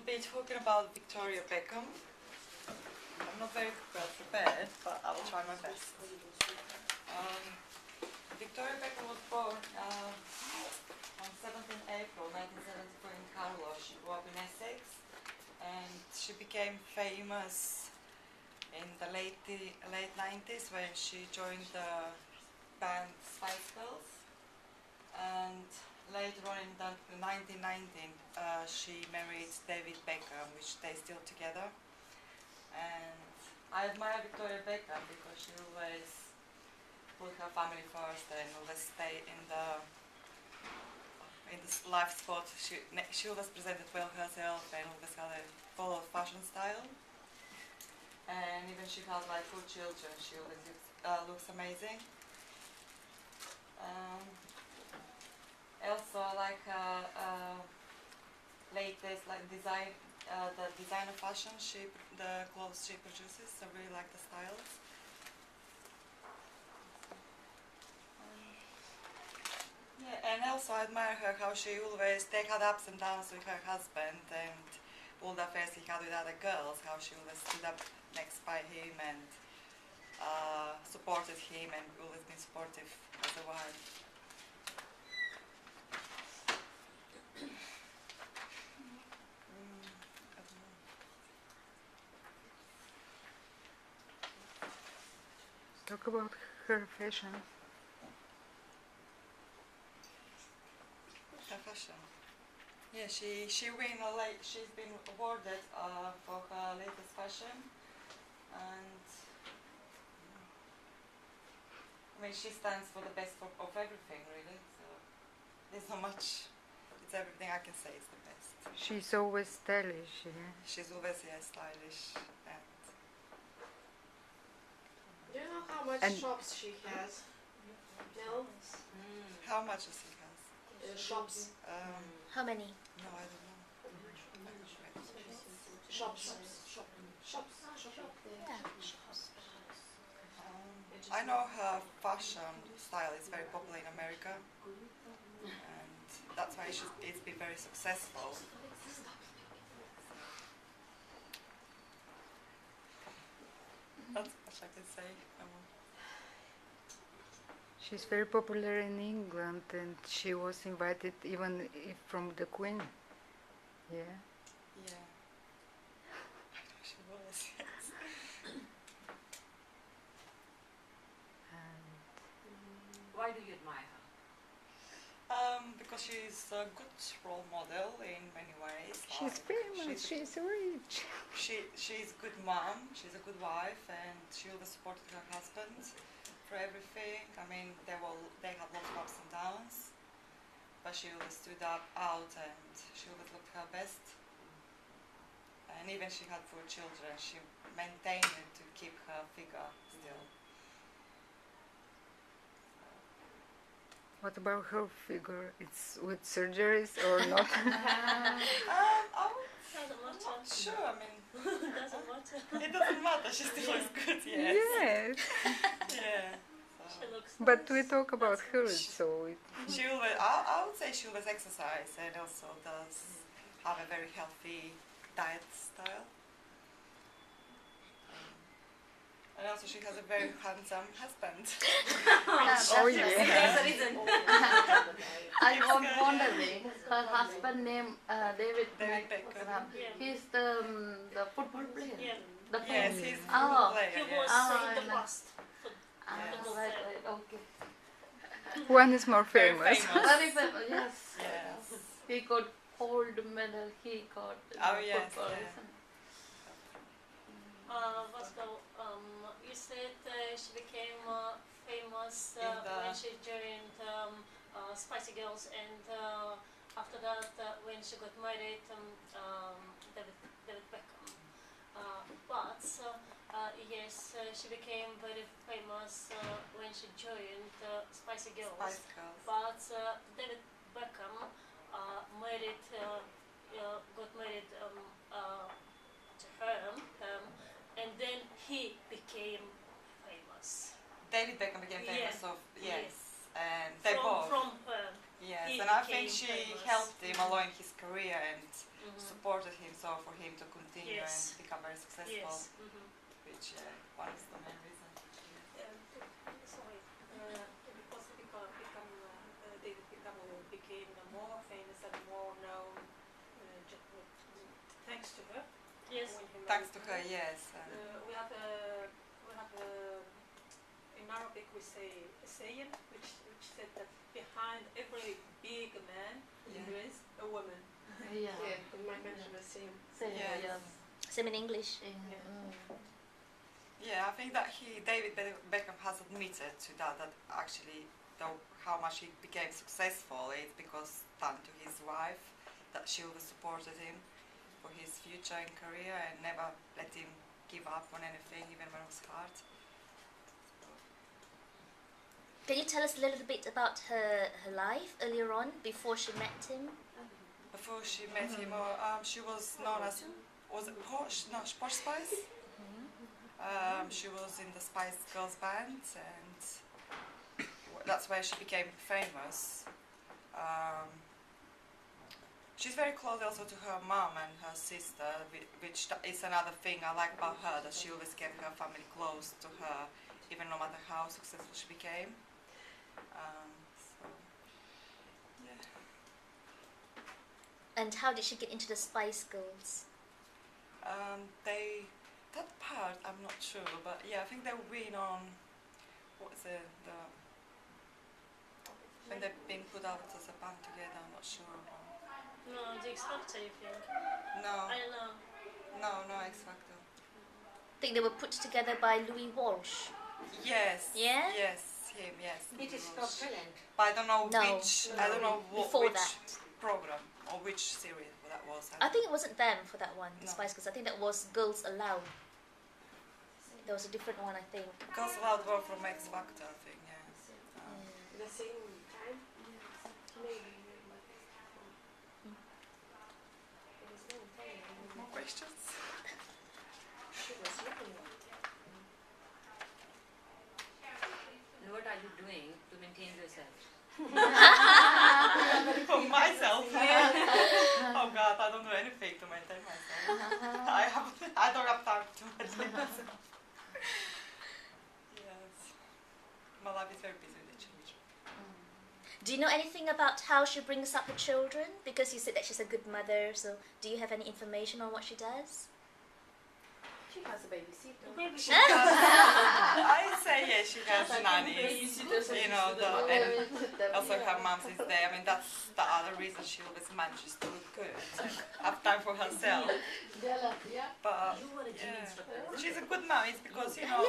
will be talking about Victoria Beckham. I'm not very well prepared, but I will try my best. Victoria Beckham was born on 17 April 1974 in Carlow. She grew up in Essex, and she became famous in the late 90s when she joined the band Spice Girls, and later on in 1919 she married David Beckham, which they still together. And I admire Victoria Beckham because she always put her family first and always stay in the life spot. She always presented well herself and always had a follow fashion style. And even she has like 4 children, she always looks amazing. Also, like latest like design, the designer fashion, the clothes she produces. I really like the styles. Yeah, and also I admire her how she always had ups and downs with her husband and all the affairs he had with other girls. How she always stood up next by him and supported him and always been supportive as a wife. Talk about her fashion. Her fashion. Yeah, she's been awarded for her latest fashion, and I mean she stands for the best of everything really. So there's not much. It's everything I can say is the best. She's always stylish. Yeah. She's always stylish. And do you know how much shops she has? No? how much does he has? Shops. How many? No, I don't know. Shops. Yeah. I know her fashion style is very popular in America, and that's why it's been very successful. That's what I can say. She's very popular in England, and she was invited even from the Queen. Yeah. Yeah. I know she was, yes. Why do you admire her? Because she's a good role model in many ways. She's famous, she's rich. She's a good mom, she's a good wife, and she always supported her husband for everything. I mean, they had lots of ups and downs, but she always stood out and she always looked her best. And even she had 4 children, she maintained it to keep her figure still. What about her figure? It's with surgeries or not? Doesn't I'm matter. not sure, I mean, Doesn't matter. it doesn't matter, she still looks good, yes. Yes. Yeah. She looks But nice. we talk about her, so She always, I would say she always exercise and also does have a very healthy diet style. And also she has a very handsome husband. Oh yeah. There's a reason. I was wondering, her husband name David Beckham. Yeah. He's the football player. Yeah. The Yes, famous. he's a Oh. football player. He Yeah. was in the I know. past. Yes. Right, okay. One is more Very famous. famous. Very famous, yes. Yes. He got gold medal, he got Oh, yes, football. yeah. Vaska, you said she became famous when she joined Spicy Girls, and after that, when she got married, David Beckham. But yes, she became very famous when she joined Spicy Girls. Spice Girls. But David Beckham got married to her, and then he became famous. David Beckham became famous Yes. and they From both. her. Yes, he and I think became she famous. helped him along his career and supported him, so for him to continue Yes. and become very successful, Yes. which one is the main reason. Sorry, because David became more famous and more known thanks to her. Yes. When he Thanks to married her, yes. we have in Arabic we say a saying which said that behind every big man there is a woman. Yeah. Yeah, we might mention the same. Same, Yes. yeah. Same in English. Yeah, I think that David Beckham has admitted to that actually, though how much he became successful is because down to his wife, that she always supported him for his future and career and never let him give up on anything, even when it was hard. Can you tell us a little bit about her life earlier on, before she met him? Before she met him, she was known as, was it Posh? No, Posh Spice. She was in the Spice Girls band, and that's where she became famous. She's very close also to her mom and her sister, which is another thing I like about her, that she always kept her family close to her, even no matter how successful she became. So, yeah. And how did she get into the Spice Girls? That part I'm not sure, but yeah, I think they win on, what is it, when they've been put out as a band together, I'm not sure. No, the X Factor, you think? No, I don't know. no X Factor. I think they were put together by Louis Walsh. Yes. Yeah? Yes, him, yes. It is Scott Talent. But I don't know No. which, I don't know Before which that. program or which series that was. I think it wasn't them for that one, the No. Spice Girls. I think that was Girls Aloud. There was a different one, I think. Girls Aloud were from X Factor, I think, yeah. The same time? Maybe. It was no time. More questions? She was young. And what are you doing to maintain yourself? For myself? Oh God, I don't do anything to maintain myself. I don't have time to maintain myself. Yes. My life is very busy with the children. Do you know anything about how she brings up her children? Because you said that she's a good mother, so do you have any information on what she does? She has a babysitter. She does. I say yes, she has nannies. You know, and also her mom is there. I mean, that's the other reason she always manages to look good and have time for herself. But yeah, she's a good mom. It's because, you know,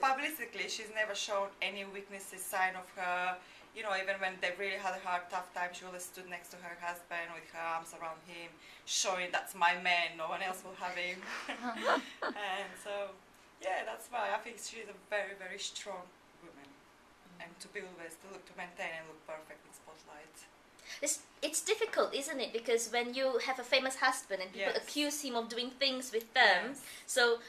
publicly, she's never shown any weaknesses, sign of her. You know, even when they really had a hard, tough time, she always stood next to her husband with her arms around him, showing that's my man, no one else will have him. And so, yeah, that's why I think she's a very, very strong woman. And to be always, to maintain and look perfect in spotlight. It's difficult, isn't it? Because when you have a famous husband and people Yes. accuse him of doing things with them, Yes. so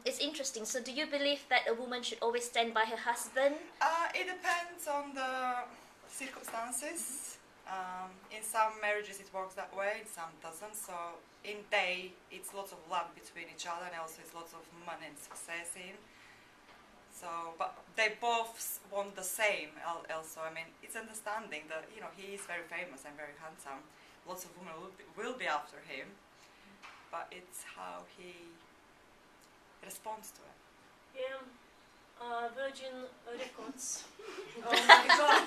it's interesting. So do you believe that a woman should always stand by her husband? It depends on the circumstances. In some marriages it works that way, in some doesn't. So in they, it's lots of love between each other, and also it's lots of money and success in. So, but they both want the same also. I mean, it's understanding that, you know, he is very famous and very handsome. Lots of women will be after him, but it's how he responds to it. Yeah. Virgin Records. Oh my God.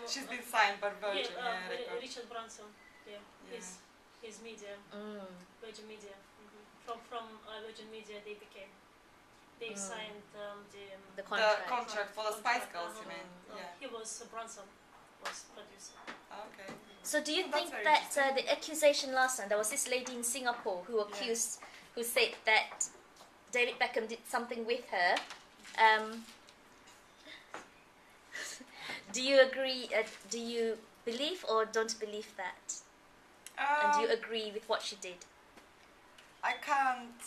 She's been signed by Virgin Records. Richard Branson. Yeah. Yeah. His media. Virgin Media. From Virgin Media they signed The The contract. contract for the Spice Girls, you mean? Yeah. He was Branson was producer. Okay. So do you That's think very that interesting. the accusation last time, there was this lady in Singapore who accused, who said that David Beckham did something with her. Do you agree? Do you believe or don't believe that? And do you agree with what she did? I can't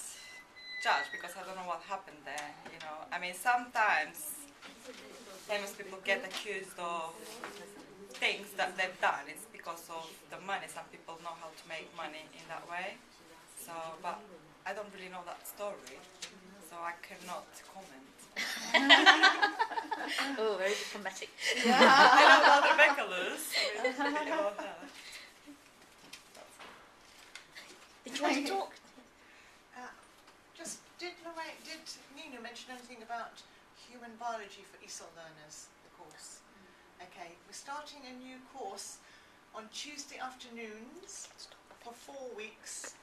judge because I don't know what happened there, you know. I mean, sometimes famous people get accused of things that they've done is because of the money. Some people know how to make money in that way. So, but I don't really know that story, so I cannot comment. Oh, very diplomatic. Yeah, I know about Rebecca Lewis. About her. Did you want to talk? Just did Nina mention anything about human biology for ESOL learners, the course? Okay, we're starting a new course on Tuesday afternoons for 4 weeks